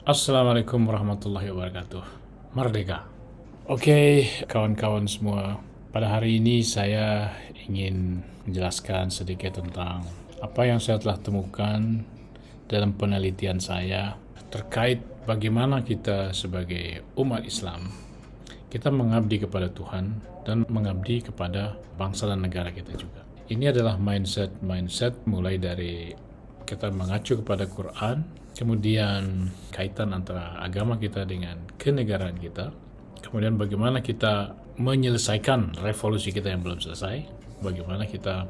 Assalamualaikum warahmatullahi wabarakatuh. Merdeka. Oke, kawan-kawan semua. Pada hari ini saya ingin menjelaskan sedikit tentang apa yang saya telah temukan dalam penelitian saya terkait bagaimana kita sebagai umat Islam kita mengabdi kepada Tuhan dan mengabdi kepada bangsa dan negara kita juga. Ini adalah mindset mulai dari kita mengacu kepada Quran, kemudian kaitan antara agama kita dengan kenegaraan kita, kemudian bagaimana kita menyelesaikan revolusi kita yang belum selesai, bagaimana kita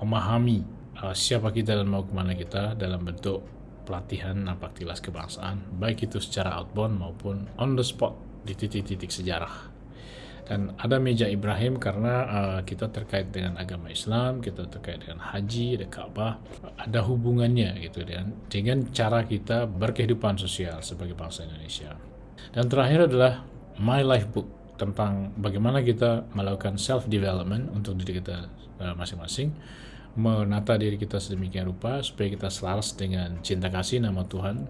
memahami siapa kita dan mau kemana kita dalam bentuk pelatihan napaktilas kebangsaan, baik itu secara outbound maupun on the spot di titik-titik sejarah. Dan ada meja Ibrahim karena kita terkait dengan agama Islam, kita terkait dengan haji, ada Ka'bah, ada hubungannya gitu dengan cara kita berkehidupan sosial sebagai bangsa Indonesia. Dan terakhir adalah My Life Book tentang bagaimana kita melakukan self development untuk diri kita masing-masing, menata diri kita sedemikian rupa supaya kita selaras dengan cinta kasih nama Tuhan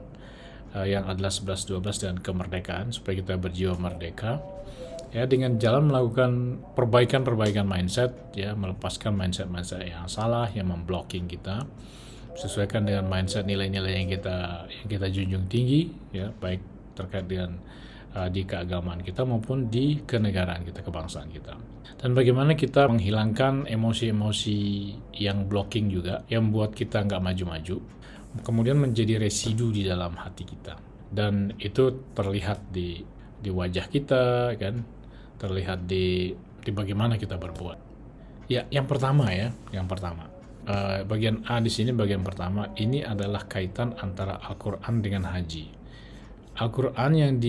yang adalah 11-12 dan kemerdekaan, supaya kita berjiwa merdeka. Ya, dengan jalan melakukan perbaikan mindset, ya, melepaskan mindset yang salah yang memblocking kita, sesuaikan dengan mindset nilai-nilai yang kita junjung tinggi, ya, baik terkait dengan di keagamaan kita maupun di kenegaraan kita, kebangsaan kita. Dan bagaimana kita menghilangkan emosi-emosi yang blocking juga, yang membuat kita nggak maju-maju, kemudian menjadi residu di dalam hati kita. Dan itu terlihat di wajah kita, kan, terlihat di bagaimana kita berbuat. Ya, yang pertama, bagian A di sini, bagian pertama ini adalah kaitan antara Al-Quran dengan haji. Al-Quran yang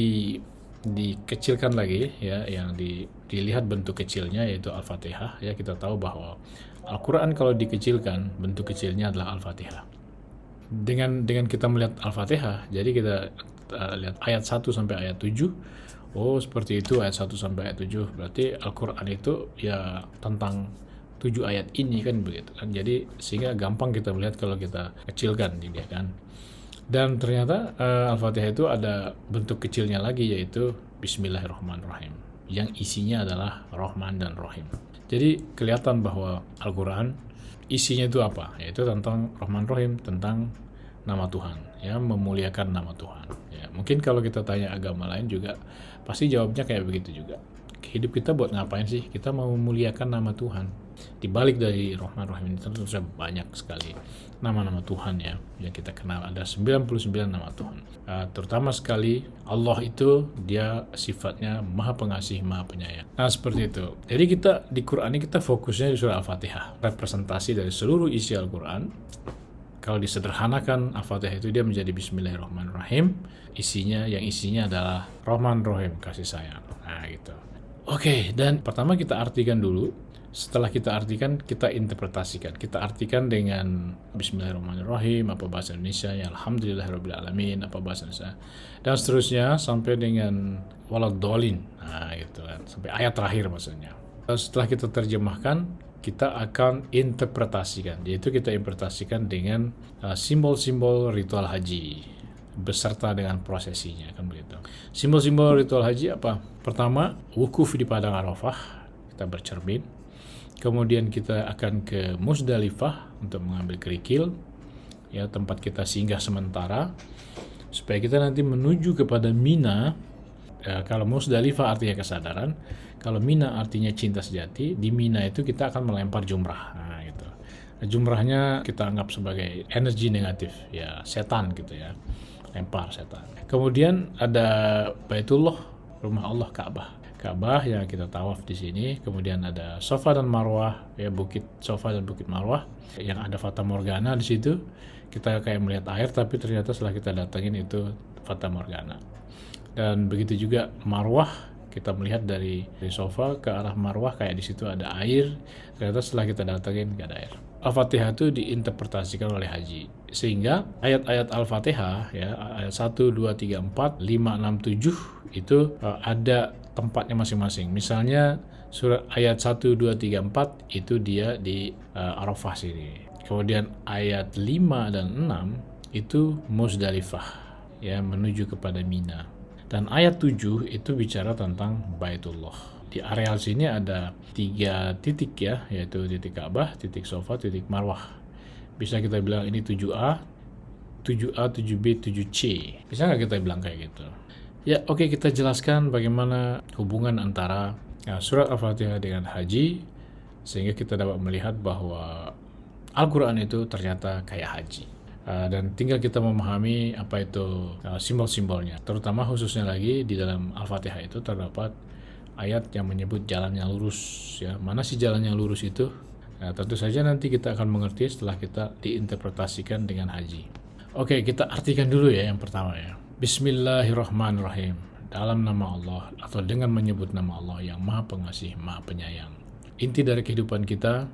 dikecilkan lagi, ya, yang dilihat bentuk kecilnya yaitu Al-Fatihah. Ya, kita tahu bahwa Al-Quran kalau dikecilkan bentuk kecilnya adalah Al-Fatihah. Dengan kita melihat Al-Fatihah, jadi kita lihat ayat 1 sampai ayat 7. Oh, seperti itu, ayat 1 sampai ayat 7. Berarti Al-Quran itu ya tentang 7 ayat ini, kan, begitu kan. Jadi sehingga gampang kita melihat kalau kita kecilkan dia, kan. Dan ternyata Al-Fatihah itu ada bentuk kecilnya lagi, yaitu Bismillahirrahmanirrahim, yang isinya adalah Rahman dan Rahim. Jadi kelihatan bahwa Al-Quran isinya itu apa? Yaitu tentang Rahman Rahim, tentang nama Tuhan, ya, memuliakan nama Tuhan. Ya, mungkin kalau kita tanya agama lain juga pasti jawabnya kayak begitu juga. Hidup kita buat ngapain sih? Kita mau memuliakan nama Tuhan. Di balik dari Rahman Rahim ini tentu saja banyak sekali nama-nama Tuhan, ya, yang kita kenal. Ada 99 nama Tuhan. Terutama sekali Allah itu dia sifatnya Maha Pengasih, Maha Penyayang. Nah, seperti itu. Jadi kita di Quran ini kita fokusnya di surah Al-Fatihah, representasi dari seluruh isi Al-Quran. Kalau disederhanakan, Al-Fatihah itu dia menjadi Bismillahirrahmanirrahim. Yang isinya adalah Rahman Rahim, kasih sayang. Nah, gitu. Oke, dan pertama kita artikan dulu. Setelah kita artikan, kita interpretasikan. Kita artikan dengan Bismillahirrahmanirrahim, apa bahasa Indonesia, ya, Alhamdulillahirrahmanirrahim, apa bahasa Indonesia, dan seterusnya sampai dengan waladhdallin. Nah, gitu kan. Sampai ayat terakhir maksudnya. Setelah kita terjemahkan, kita akan interpretasikan, yaitu kita interpretasikan dengan simbol-simbol ritual haji beserta dengan prosesinya, kan begitu. Simbol-simbol ritual haji apa? Pertama, wukuf di padang Arafah, kita bercermin. Kemudian kita akan ke Musdalifah untuk mengambil kerikil, ya, tempat kita singgah sementara supaya kita nanti menuju kepada Mina. Kalau Musdalifah artinya kesadaran, kalau Mina artinya cinta sejati. Di Mina itu kita akan melempar jumrah. Nah, gitu. Jumrahnya kita anggap sebagai energi negatif, ya, setan gitu, ya, lempar setan. Kemudian ada Baitullah, rumah Allah, Ka'bah yang kita tawaf di sini. Kemudian ada Safa dan Marwah, ya, bukit Safa dan bukit Marwah yang ada Fata Morgana di situ. Kita kayak melihat air, tapi ternyata setelah kita datangin itu Fata Morgana. Dan begitu juga Marwah, kita melihat dari Safa ke arah Marwah kayak di situ ada air. Ternyata setelah kita datangin nggak ada air. Al-Fatihah itu diinterpretasikan oleh haji, sehingga ayat-ayat Al-Fatihah, ya, ayat 1, 2, 3, 4, 5, 6, 7 itu ada tempatnya masing-masing. Misalnya surat ayat 1, 2, 3, 4 itu dia di Arafah sini. Kemudian ayat 5 dan 6 itu Muzdalifah, ya, menuju kepada Mina. Dan ayat 7 itu bicara tentang Baitullah. Di areal sini ada 3 titik ya, yaitu titik Ka'bah, titik Safa, titik Marwah. Bisa kita bilang ini 7A, 7A, 7B, 7C. Bisa nggak kita bilang kayak gitu? Ya, oke, kita jelaskan bagaimana hubungan antara surat Al-Fatihah dengan haji, sehingga kita dapat melihat bahwa Al-Quran itu ternyata kayak haji. Dan tinggal kita memahami apa itu simbol-simbolnya. Terutama khususnya lagi di dalam Al-Fatihah itu terdapat ayat yang menyebut jalan yang lurus. Ya, mana sih jalan yang lurus itu? Nah, tentu saja nanti kita akan mengerti setelah kita diinterpretasikan dengan haji. Oke, kita artikan dulu ya yang pertama ya. Bismillahirrahmanirrahim. Dalam nama Allah atau dengan menyebut nama Allah yang Maha Pengasih, Maha Penyayang. Inti dari kehidupan kita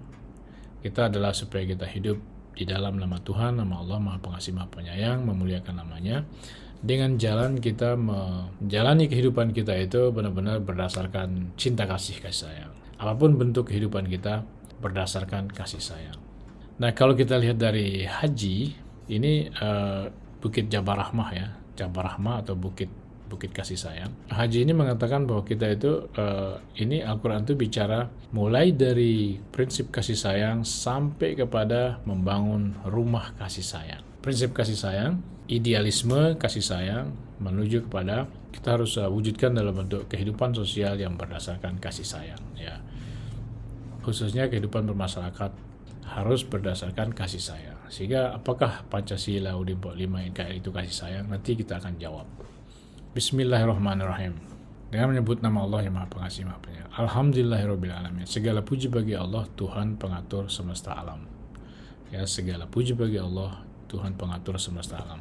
adalah supaya kita hidup di dalam nama Tuhan, nama Allah Maha Pengasih, Maha Penyayang, memuliakan namanya. Dengan jalan kita menjalani kehidupan kita itu benar-benar berdasarkan cinta kasih sayang. Apapun bentuk kehidupan kita berdasarkan kasih sayang. Nah, kalau kita lihat dari haji, ini Bukit Jabal Rahmah ya, Jabal Rahmah atau Bukit kasih sayang. Haji ini mengatakan bahwa kita itu ini Al-Quran itu bicara mulai dari prinsip kasih sayang sampai kepada membangun rumah kasih sayang. Prinsip kasih sayang, idealisme kasih sayang menuju kepada kita harus wujudkan dalam bentuk kehidupan sosial yang berdasarkan kasih sayang ya. Khususnya kehidupan bermasyarakat harus berdasarkan kasih sayang. Sehingga apakah Pancasila UUD 45 NKRI itu kasih sayang? Nanti kita akan jawab. Bismillahirrahmanirrahim. Dengan menyebut nama Allah yang Maha Pengasih, Maha Penyayang. Alhamdulillahirrabbilalamin. Segala puji bagi Allah, Tuhan pengatur semesta alam. Ya, segala puji bagi Allah, Tuhan pengatur semesta alam.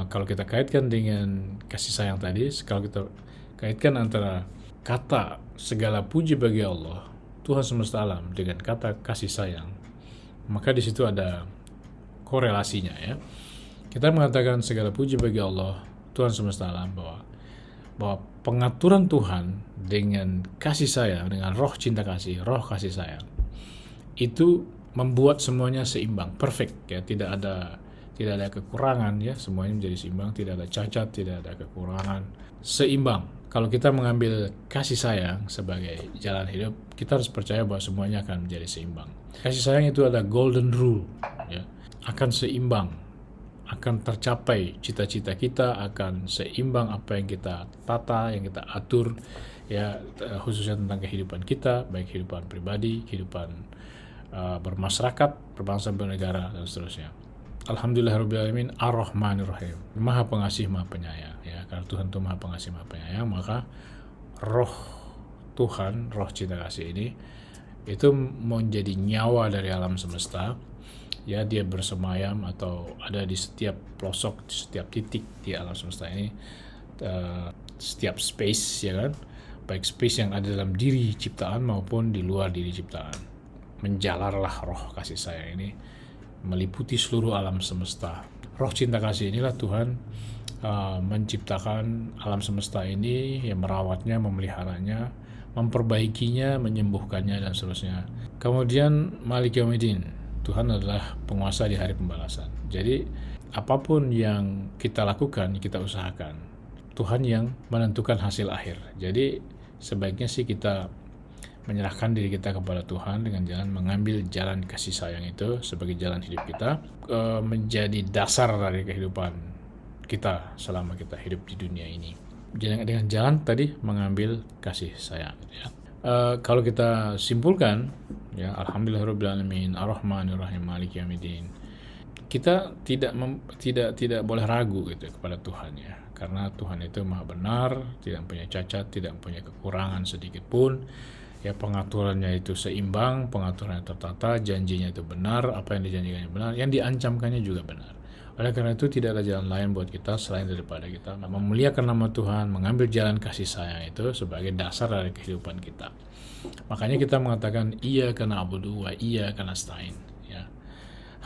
Kalau kita kaitkan dengan kasih sayang tadi, kalau kita kaitkan antara kata segala puji bagi Allah, Tuhan semesta alam dengan kata kasih sayang, maka di situ ada korelasinya ya. Kita mengatakan segala puji bagi Allah, Tuhan semesta alam, bahwa pengaturan Tuhan dengan kasih sayang, dengan roh cinta kasih, roh kasih sayang, itu membuat semuanya seimbang, perfect ya, tidak ada kekurangan ya, semuanya menjadi seimbang, tidak ada cacat, tidak ada kekurangan, seimbang. Kalau kita mengambil kasih sayang sebagai jalan hidup, kita harus percaya bahwa semuanya akan menjadi seimbang. Kasih sayang itu ada golden rule ya, akan seimbang, akan tercapai cita-cita kita, akan seimbang apa yang kita tata, yang kita atur ya, khususnya tentang kehidupan kita, baik kehidupan pribadi, kehidupan bermasyarakat, berbangsa, bernegara, dan seterusnya. Alhamdulillahirrahmanirrahim, Ar-Rahmanirrahim, Maha Pengasih, Maha Penyayang ya. Karena Tuhan itu Maha Pengasih, Maha Penyayang, maka roh Tuhan, roh cinta kasih ini itu menjadi nyawa dari alam semesta ya. Dia bersemayam atau ada di setiap pelosok, di setiap titik di alam semesta ini, setiap space ya kan, baik space yang ada dalam diri ciptaan maupun di luar diri ciptaan. Menjalarlah roh kasih sayang ini meliputi seluruh alam semesta. Roh cinta kasih inilah Tuhan menciptakan alam semesta ini, yang merawatnya, memeliharanya, memperbaikinya, menyembuhkannya, dan seterusnya. Kemudian Malik Yaumiddin, Tuhan adalah penguasa di hari pembalasan. Jadi apapun yang kita lakukan, kita usahakan, Tuhan yang menentukan hasil akhir. Jadi sebaiknya sih kita menyerahkan diri kita kepada Tuhan dengan jalan mengambil jalan kasih sayang itu sebagai jalan hidup kita, menjadi dasar dari kehidupan kita selama kita hidup di dunia ini. Dengan jalan tadi mengambil kasih sayang ya. Kalau kita simpulkan ya, Alhamdulillahirrahmanirrahim, Ar-Rahmanirrahim, Maliki Yaumiddin, kita tidak boleh ragu gitu kepada Tuhan ya, karena Tuhan itu maha benar, tidak punya cacat, tidak punya kekurangan sedikit pun ya. Pengaturannya itu seimbang, pengaturannya tertata, janjinya itu benar, apa yang dijanjikannya benar, yang diancamkannya juga benar. Oleh karena itu tidak ada jalan lain buat kita selain daripada kita memuliakan nama Tuhan, mengambil jalan kasih sayang itu sebagai dasar dari kehidupan kita. Makanya kita mengatakan iyyaka na'budu wa iyyaka nasta'in ya.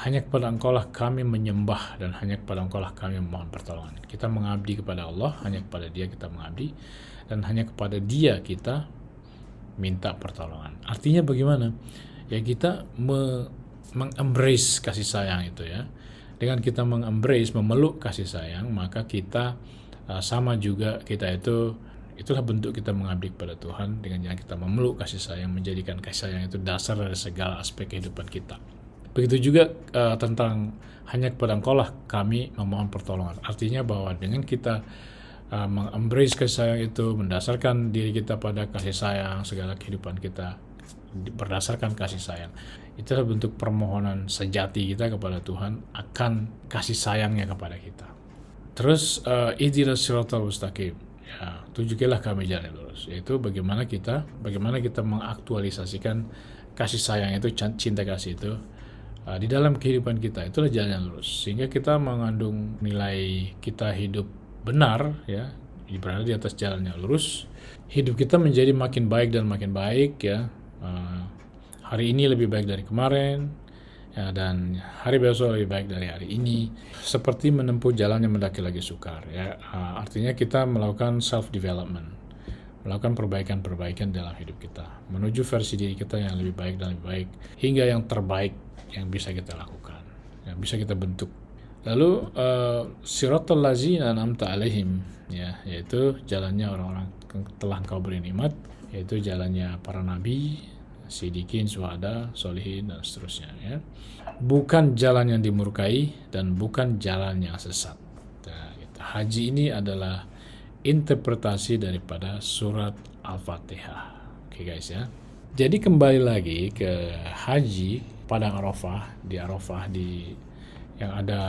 Hanya kepada Engkau lah kami menyembah, dan hanya kepada Engkau lah kami memohon pertolongan. Kita mengabdi kepada Allah, hanya kepada Dia kita mengabdi, dan hanya kepada Dia kita minta pertolongan. Artinya bagaimana? Ya kita mengembrace kasih sayang itu ya. Dengan kita mengembrace, memeluk kasih sayang, maka kita sama juga kita itulah bentuk kita mengabdi kepada Tuhan dengan jalan kita memeluk kasih sayang, menjadikan kasih sayang itu dasar dari segala aspek kehidupan kita. Begitu juga tentang hanya kepada Engkaulah kami memohon pertolongan. Artinya bahwa dengan kita mengembrace kasih sayang itu, mendasarkan diri kita pada kasih sayang, segala kehidupan kita berdasarkan kasih sayang. Itulah bentuk permohonan sejati kita kepada Tuhan akan kasih sayangnya kepada kita. Terus ihdinas siratal mustaqim. Ya, tunjukilah kami jalan yang lurus. Yaitu bagaimana kita mengaktualisasikan kasih sayang itu, cinta kasih itu di dalam kehidupan kita. Itulah jalan yang lurus. Sehingga kita mengandung nilai kita hidup benar, ya, berada di atas jalan yang lurus. Hidup kita menjadi makin baik dan makin baik, ya. Hari ini lebih baik dari kemarin, ya, dan hari besok lebih baik dari hari ini, seperti menempuh jalan yang mendaki lagi sukar, ya. Artinya kita melakukan self development, melakukan perbaikan dalam hidup kita, menuju versi diri kita yang lebih baik dan lebih baik, hingga yang terbaik yang bisa kita lakukan, yang bisa kita bentuk. Lalu siratal ladzina an'amta alaihim, ya, yaitu jalannya orang-orang yang telah Engkau beri nikmat, yaitu jalannya para nabi, siddiqin, syuhada, solihin, dan seterusnya, ya. Bukan jalan yang dimurkai dan bukan jalan yang sesat. Nah, haji ini adalah interpretasi daripada surat Al-Fatihah. Oke guys, ya. Jadi kembali lagi ke haji padang Arafah, yang ada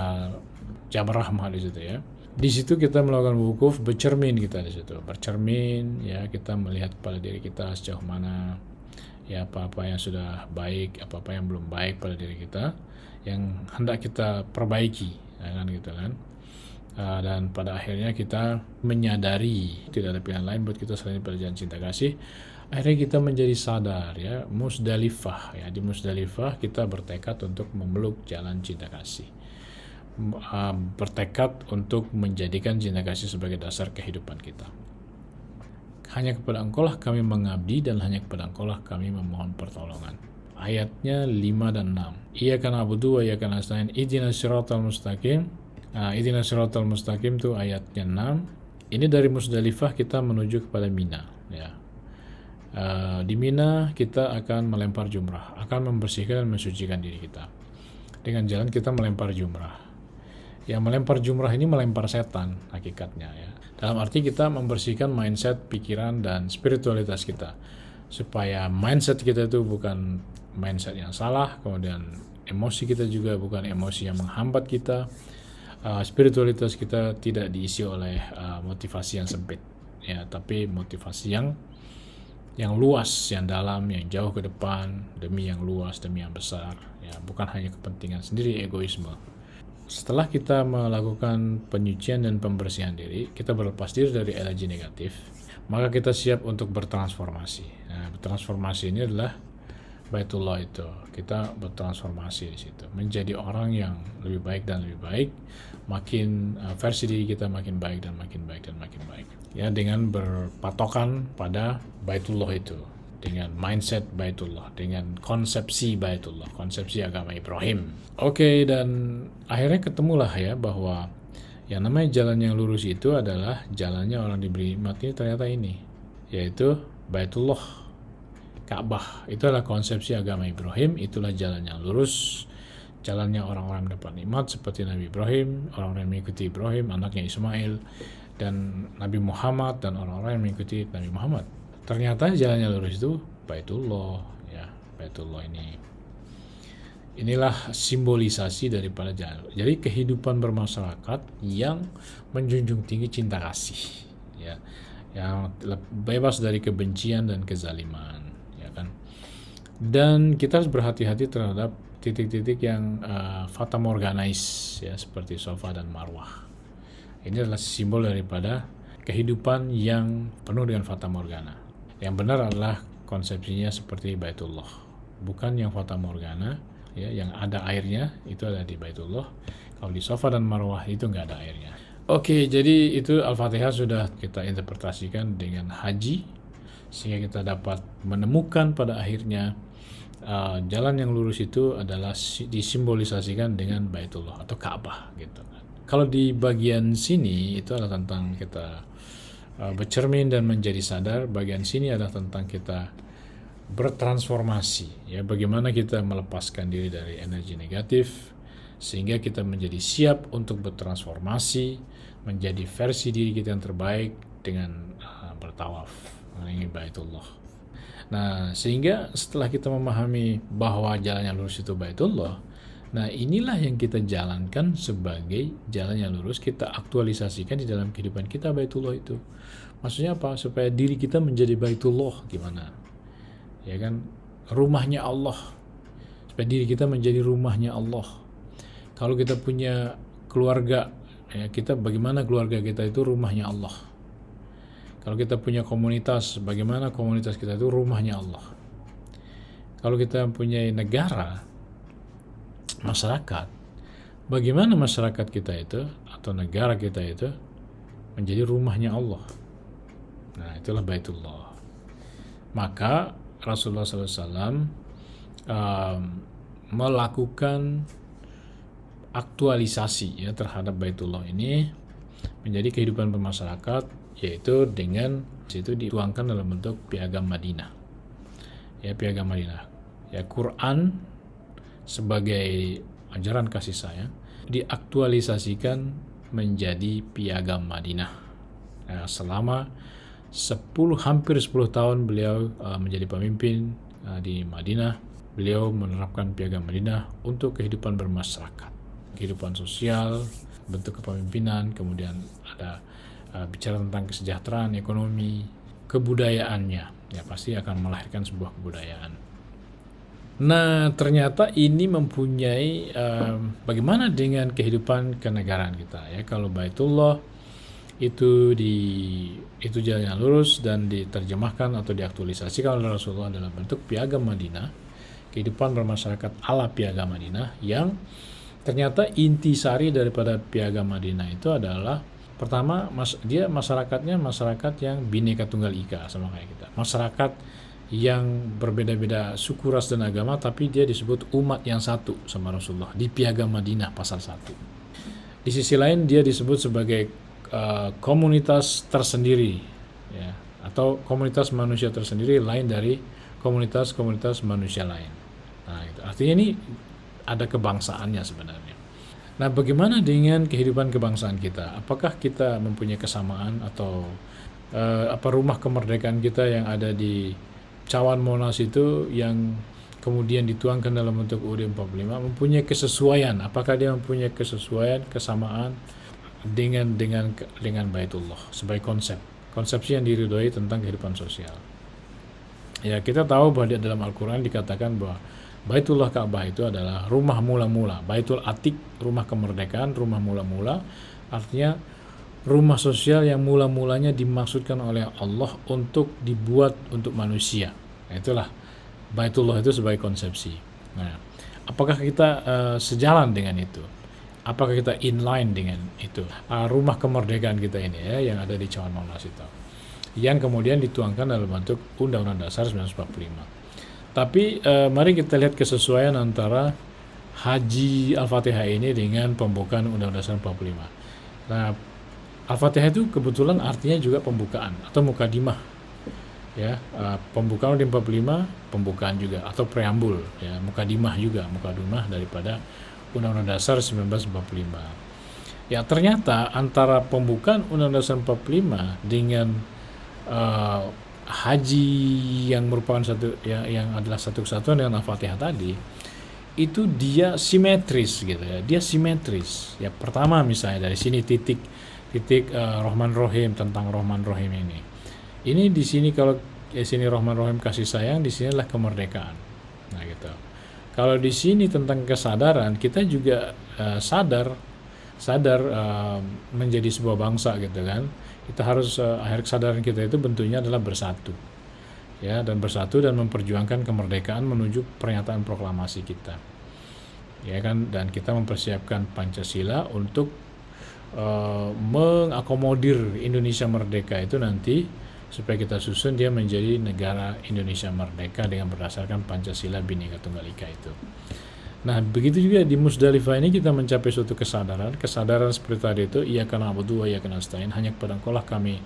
Jabal Rahmah di situ, ya. Di situ kita melakukan wukuf, bercermin kita di situ. Bercermin, ya, kita melihat pada diri kita sejauh mana, ya, apa-apa yang sudah baik, apa-apa yang belum baik pada diri kita, yang hendak kita perbaiki, ya kan, gitu kan. Dan pada akhirnya kita menyadari tidak ada pilihan lain buat kita selain pada jalan cinta kasih. Akhirnya kita menjadi sadar, ya, Musdalifah, ya. Di Musdalifah kita bertekad untuk memeluk jalan cinta kasih, bertekad untuk menjadikan cinta kasih sebagai dasar kehidupan kita. Hanya kepada Engkaulah kami mengabdi dan hanya kepada Engkaulah kami memohon pertolongan. Ayatnya 5 dan 6. Iyyaka na'budu wa iyyaka nasta'in ihdinas siratal mustaqim. Ihdinas siratal mustaqim itu ayatnya 6. Ini dari Musdalifah kita menuju kepada Mina, ya. Di Mina kita akan melempar jumrah, akan membersihkan dan mensucikan diri kita. Dengan jalan kita melempar jumrah. Yang melempar jumrah ini melempar setan hakikatnya, ya. Dalam arti kita membersihkan mindset, pikiran, dan spiritualitas kita. Supaya mindset kita itu bukan mindset yang salah, kemudian emosi kita juga bukan emosi yang menghambat kita. Spiritualitas kita tidak diisi oleh motivasi yang sempit, ya, tapi motivasi yang luas, yang dalam, yang jauh ke depan, demi yang luas, demi yang besar, ya, bukan hanya kepentingan sendiri, egoisme. Setelah kita melakukan penyucian dan pembersihan diri, kita berlepas diri dari energi negatif, maka kita siap untuk bertransformasi. Nah, bertransformasi ini adalah Baitullah itu. Kita bertransformasi di situ, menjadi orang yang lebih baik dan lebih baik, makin versi diri kita makin baik dan makin baik dan makin baik. Ya, dengan berpatokan pada Baitullah itu, dengan mindset Baitullah, dengan konsepsi Baitullah, konsepsi agama Ibrahim. Oke, dan akhirnya ketemulah, ya, bahwa yang namanya jalan yang lurus itu adalah jalannya orang diberi nikmat ini ternyata ini, yaitu Baitullah, Ka'bah. Itu adalah konsepsi agama Ibrahim, itulah jalan yang lurus, jalannya orang-orang mendapat nikmat seperti Nabi Ibrahim, orang-orang yang mengikuti Ibrahim, anaknya Ismail, dan Nabi Muhammad, dan orang-orang yang mengikuti Nabi Muhammad. Ternyata jalannya lurus itu Baitullah, ya, Baitullah ini. Inilah simbolisasi daripada jalan. Jadi kehidupan bermasyarakat yang menjunjung tinggi cinta kasih, ya, yang bebas dari kebencian dan kezaliman, ya kan. Dan kita harus berhati-hati terhadap titik-titik yang fata morganais, ya, seperti Safa dan Marwah. Ini adalah simbol daripada kehidupan yang penuh dengan fata morgana. Yang benar adalah konsepsinya seperti Baitullah, bukan yang fata morgana, ya, yang ada airnya itu ada di Baitullah. Kalau di Safa dan Marwah itu nggak ada airnya. Oke, jadi itu Al-Fatihah sudah kita interpretasikan dengan haji, sehingga kita dapat menemukan pada akhirnya jalan yang lurus itu adalah disimbolisasikan dengan Baitullah atau Ka'bah gitu kan. Kalau di bagian sini itu adalah tentang kita bercermin dan menjadi sadar. Bagian sini adalah tentang kita bertransformasi, ya, bagaimana kita melepaskan diri dari energi negatif sehingga kita menjadi siap untuk bertransformasi menjadi versi diri kita yang terbaik dengan bertawaf mengenai Baitullah. Nah, sehingga setelah kita memahami bahwa jalan yang lurus itu Baitullah, nah inilah yang kita jalankan sebagai jalan yang lurus, kita aktualisasikan di dalam kehidupan kita Baitullah itu. Maksudnya apa? Supaya diri kita menjadi Baitullah gimana? Ya kan, rumahnya Allah, supaya diri kita menjadi rumahnya Allah. Kalau kita punya keluarga, ya, kita bagaimana keluarga kita itu rumahnya Allah. Kalau kita punya komunitas, bagaimana komunitas kita itu rumahnya Allah. Kalau kita punya negara, masyarakat, bagaimana masyarakat kita itu atau negara kita itu menjadi rumahnya Allah. Nah, itulah Baitullah. Maka Rasulullah SAW melakukan aktualisasi, ya, terhadap Baitullah ini menjadi kehidupan bermasyarakat, yaitu dengan itu dituangkan dalam bentuk piagam Madinah. Ya, piagam Madinah. Ya, Quran sebagai ajaran kasih sayang diaktualisasikan menjadi piagam Madinah. Ya, selama hampir 10 tahun beliau menjadi pemimpin di Madinah, beliau menerapkan piagam Madinah untuk kehidupan bermasyarakat, kehidupan sosial, bentuk kepemimpinan, kemudian ada bicara tentang kesejahteraan, ekonomi, kebudayaannya, ya pasti akan melahirkan sebuah kebudayaan. Nah, ternyata ini mempunyai bagaimana dengan kehidupan kenegaraan kita, ya. Kalau Baitullah itu jalan yang lurus dan diterjemahkan atau diaktualisasikan oleh Rasulullah dalam bentuk piagam Madinah, kehidupan bermasyarakat ala piagam Madinah, yang ternyata intisari daripada piagam Madinah itu adalah pertama, dia masyarakatnya masyarakat yang Bhinneka Tunggal Ika, sama kayak kita. Masyarakat yang berbeda-beda suku, ras, dan agama, tapi dia disebut umat yang satu sama Rasulullah di piagam Madinah pasal 1. Di sisi lain dia disebut sebagai komunitas tersendiri, ya, atau komunitas manusia tersendiri lain dari komunitas-komunitas manusia lain. Nah, itu artinya ini ada kebangsaannya sebenarnya. Nah, bagaimana dengan kehidupan kebangsaan kita? Apakah kita mempunyai kesamaan atau rumah kemerdekaan kita yang ada di Cawan Monas itu yang kemudian dituangkan dalam bentuk UUD 45 mempunyai kesesuaian? Apakah dia mempunyai kesesuaian, kesamaan dengan Baitullah sebagai konsepsi yang diridhoi tentang kehidupan sosial? Ya, kita tahu bahwa di dalam Al-Quran dikatakan bahwa Baitullah Ka'bah itu adalah rumah mula-mula. Baitul Atiq, rumah kemerdekaan, rumah mula-mula, artinya rumah sosial yang mula-mulanya dimaksudkan oleh Allah untuk dibuat untuk manusia. Nah, itulah Baitullah itu sebagai konsepsi. Nah, apakah kita sejalan dengan itu? Apakah kita inline dengan itu? Rumah kemerdekaan kita ini, ya, yang ada di Cawan Monas itu, yang kemudian dituangkan dalam bentuk Undang-Undang Dasar 1945. Tapi mari kita lihat kesesuaian antara Haji Al-Fatihah ini dengan pembukaan Undang-Undang Dasar 45. Nah, Al-Fatihah itu kebetulan artinya juga pembukaan atau mukadimah, ya. Pembukaan Undang-Undang 45, pembukaan juga, atau preambul, ya, mukadimah juga, mukadimah daripada Undang-Undang Dasar 1945. Ya, ternyata antara pembukaan Undang-Undang Dasar 45 dengan haji yang merupakan yang adalah satu kesatuan dengan Al-Fatihah tadi, itu dia simetris gitu, ya. Dia simetris. Ya, pertama misalnya dari sini titik Rahman Rohim, tentang Rahman Rohim ini. Ini di sini, kalau di sini Rahman Rohim kasih sayang, di sinilah kemerdekaan. Nah, gitu. Kalau di sini tentang kesadaran, kita juga sadar menjadi sebuah bangsa gitu kan. Kita harus akhir kesadaran kita itu bentuknya adalah bersatu, ya, dan bersatu dan memperjuangkan kemerdekaan menuju pernyataan proklamasi kita, ya kan. Dan kita mempersiapkan Pancasila untuk mengakomodir Indonesia merdeka itu nanti supaya kita susun dia menjadi negara Indonesia merdeka dengan berdasarkan Pancasila Bhinneka Tunggal Ika itu. Nah, begitu juga di Musdalifah ini kita mencapai suatu kesadaran seperti tadi itu, iyyaka na'budu wa iyyaka nasta'in, hanya kepada Engkau lah kami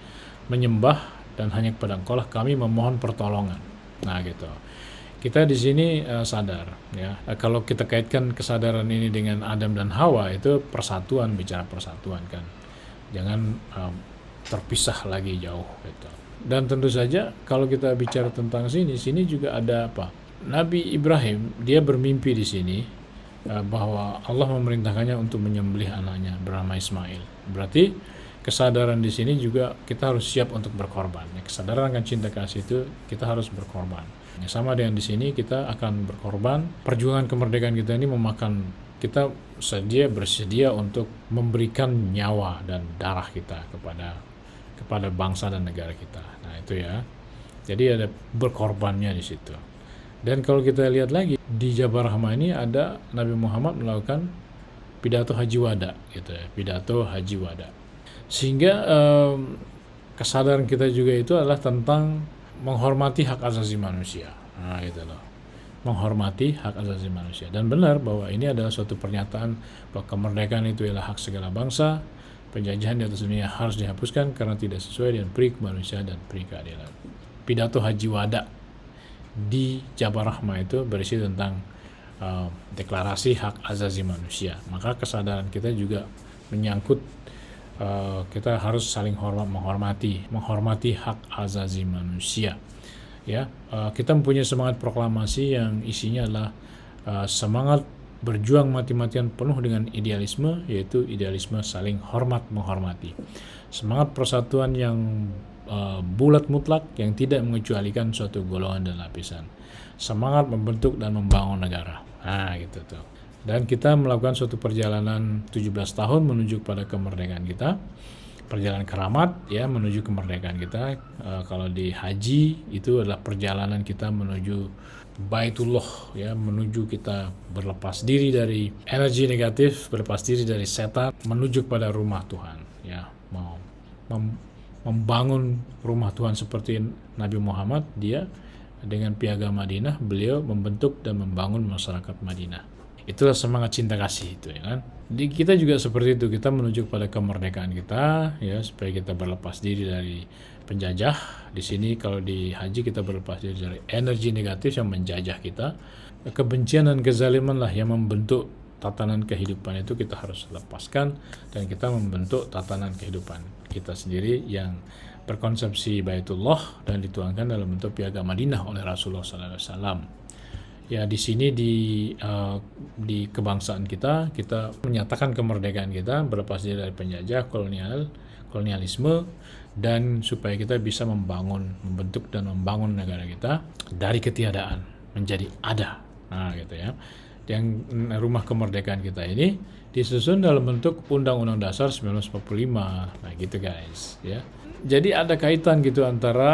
menyembah dan hanya kepada Engkau lah kami memohon pertolongan. Nah, gitu. Kita di sini sadar ya. Kalau kita kaitkan kesadaran ini dengan Adam dan Hawa, itu persatuan, bicara persatuan kan. Jangan terpisah lagi jauh gitu. Dan tentu saja kalau kita bicara tentang sini juga ada apa? Nabi Ibrahim dia bermimpi di sini bahwa Allah memerintahkannya untuk menyembelih anaknya bernama Ismail. Berarti kesadaran di sini juga kita harus siap untuk berkorban. Kesadaran akan cinta kasih itu kita harus berkorban. Sama dengan di sini kita akan berkorban. Perjuangan kemerdekaan kita ini memakan kita bersedia untuk memberikan nyawa dan darah kita kepada bangsa dan negara kita. Nah, itu ya. Jadi ada berkorbannya di situ. Dan kalau kita lihat lagi di Jabal Rahmah ini ada Nabi Muhammad melakukan pidato haji wada gitu ya, pidato haji wada. Sehingga kesadaran kita juga itu adalah tentang menghormati hak asasi manusia. Nah, gitu loh. Menghormati hak asasi manusia. Dan benar bahwa ini adalah suatu pernyataan bahwa kemerdekaan itu adalah hak segala bangsa. Penjajahan di atas dunia harus dihapuskan karena tidak sesuai dengan peri kemanusiaan dan peri keadilan. Pidato haji wada di Jabal Rahmah itu berisi tentang deklarasi hak asasi manusia. Maka kesadaran kita juga menyangkut kita harus saling menghormati hak asasi manusia. Ya, kita mempunyai semangat proklamasi yang isinya adalah semangat berjuang mati-matian penuh dengan idealisme, yaitu idealisme saling menghormati. Semangat persatuan yang bulat mutlak yang tidak mengecualikan suatu golongan dan lapisan. Semangat membentuk dan membangun negara. Nah, gitu tuh. Dan kita melakukan suatu perjalanan 17 tahun menuju pada kemerdekaan kita. Perjalanan keramat ya menuju kemerdekaan kita. Kalau di haji itu adalah perjalanan kita menuju Baitullah ya, menuju kita berlepas diri dari energi negatif, berlepas diri dari setan, menuju pada rumah Tuhan ya, mau membangun rumah Tuhan seperti Nabi Muhammad. Dia dengan piagam Madinah beliau membentuk dan membangun masyarakat Madinah. Itulah semangat cinta kasih itu ya kan. Di kita juga seperti itu, kita menuju pada kemerdekaan kita ya, supaya kita berlepas diri dari penjajah. Di sini kalau di haji kita berlepas diri dari energi negatif yang menjajah kita. Kebencian dan kezaliman lah yang membentuk tatanan kehidupan itu kita harus lepaskan, dan kita membentuk tatanan kehidupan kita sendiri yang berkonsepsi Baitullah dan dituangkan dalam bentuk piagam Madinah oleh Rasulullah SAW. Ya, di sini di kebangsaan kita menyatakan kemerdekaan kita, berlepas diri dari penjajah, kolonialisme, dan supaya kita bisa membentuk dan membangun negara kita dari ketiadaan menjadi ada. Nah, gitu ya. Yang rumah kemerdekaan kita ini disusun dalam bentuk Undang-Undang Dasar 1945. Nah, gitu guys, ya. Jadi ada kaitan gitu antara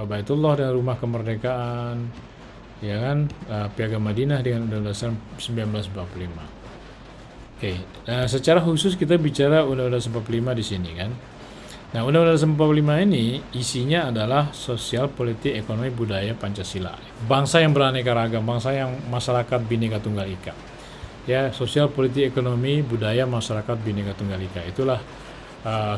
Baitullah dan rumah kemerdekaan, ya kan, Piagam Madinah dengan Undang-Undang Dasar 1945. Oke, nah secara khusus kita bicara Undang-Undang 1945 di sini kan. Nah, Undang-Undang 1945 ini isinya adalah sosial, politik, ekonomi, budaya, Pancasila. Bangsa yang beraneka ragam, bangsa yang masyarakat Bhinneka Tunggal Ika. Ya, sosial, politik, ekonomi, budaya, masyarakat Bhinneka Tunggal Ika. Itulah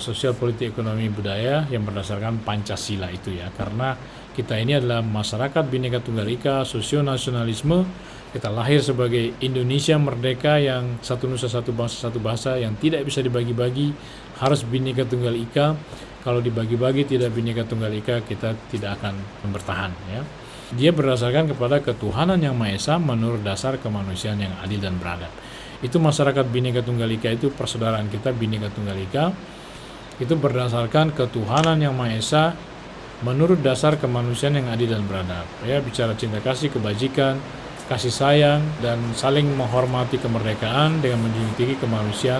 sosial, politik, ekonomi, budaya yang berdasarkan Pancasila itu ya. Karena kita ini adalah masyarakat Bhinneka Tunggal Ika, sosio-nasionalisme. Kita lahir sebagai Indonesia merdeka yang satu nusa, satu bangsa, satu bahasa, yang tidak bisa dibagi-bagi, harus Bhinneka Tunggal Ika. Kalau dibagi-bagi tidak Bhinneka Tunggal Ika, kita tidak akan bertahan ya. Dia berdasarkan kepada ketuhanan yang Maha Esa menurut dasar kemanusiaan yang adil dan beradab. Itu masyarakat Bhinneka Tunggal Ika, itu persaudaraan kita Bhinneka Tunggal Ika. Itu berdasarkan ketuhanan yang Maha Esa menurut dasar kemanusiaan yang adil dan beradab. Ya, bicara cinta kasih, kebajikan, kasih sayang, dan saling menghormati kemerdekaan dengan menjunjung tinggi kemanusiaan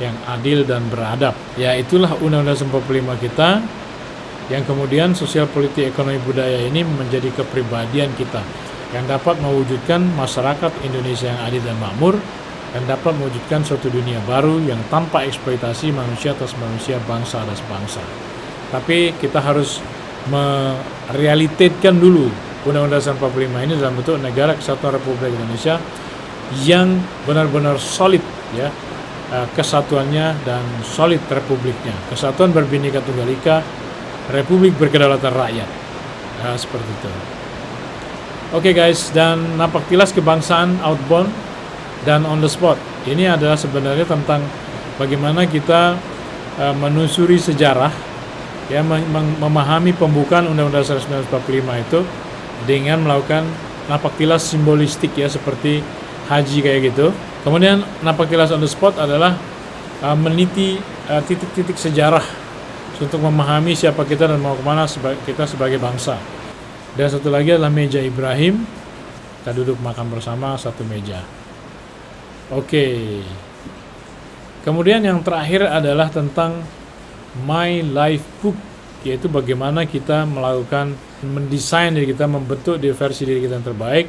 yang adil dan beradab. Ya, itulah Undang-Undang 1945 kita, yang kemudian sosial, politik, ekonomi, budaya ini menjadi kepribadian kita yang dapat mewujudkan masyarakat Indonesia yang adil dan makmur, dan dapat mewujudkan suatu dunia baru yang tanpa eksploitasi manusia atas manusia, bangsa atas bangsa. Tapi kita harus merealitetkan dulu Undang-Undang Dasar 45 ini dalam bentuk negara kesatuan Republik Indonesia yang benar-benar solid, ya, kesatuannya dan solid republiknya. Kesatuan Bhinneka Tunggal Ika, Republik Berkedaulatan Rakyat. Seperti itu. Oke guys, dan napak tilas kebangsaan outbound dan on the spot. Ini adalah sebenarnya tentang bagaimana kita menelusuri sejarah, ya, memahami pembukaan Undang-Undang Dasar 1945 itu dengan melakukan napak tilas simbolistik, ya, seperti haji kayak gitu. Kemudian napak tilas on the spot adalah meniti titik-titik sejarah untuk memahami siapa kita dan mau kemana kita sebagai bangsa. Dan satu lagi adalah meja Ibrahim, kita duduk makan bersama satu meja. Oke. Kemudian yang terakhir adalah tentang My Life Book, yaitu bagaimana kita melakukan mendesain diri kita, membentuk versi diri kita yang terbaik,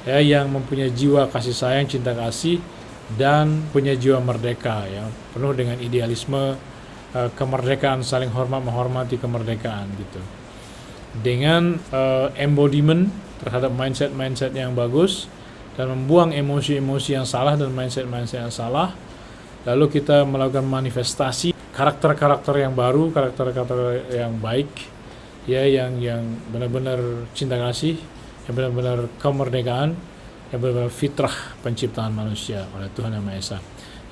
ya, yang mempunyai jiwa kasih sayang, cinta kasih, dan punya jiwa merdeka, ya, penuh dengan idealisme, kemerdekaan, saling hormat, menghormati kemerdekaan gitu. Dengan embodiment terhadap mindset yang bagus dan membuang emosi-emosi yang salah dan mindset yang salah. Lalu kita melakukan manifestasi karakter-karakter yang baru, karakter-karakter yang baik, ya, yang benar-benar cinta kasih, yang benar-benar kemerdekaan, yang benar-benar fitrah penciptaan manusia oleh Tuhan Yang Maha Esa.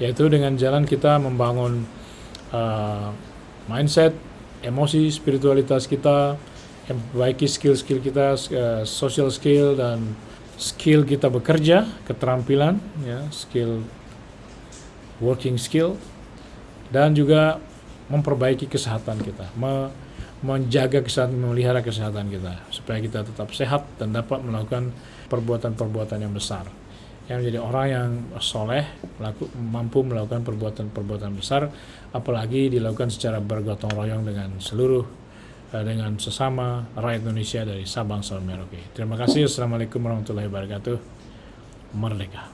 Yaitu dengan jalan kita membangun mindset, emosi, spiritualitas kita, memperbaiki skill-skill kita, social skill dan skill kita bekerja, keterampilan, ya, skill, working skill, dan juga memperbaiki kesehatan kita, menjaga kesehatan, memelihara kesehatan kita supaya kita tetap sehat dan dapat melakukan perbuatan-perbuatan yang besar, yang menjadi orang yang soleh, mampu melakukan perbuatan-perbuatan besar, apalagi dilakukan secara bergotong royong dengan sesama rakyat Indonesia dari Sabang sampai Merauke. Terima kasih. Assalamualaikum warahmatullahi wabarakatuh. Merdeka.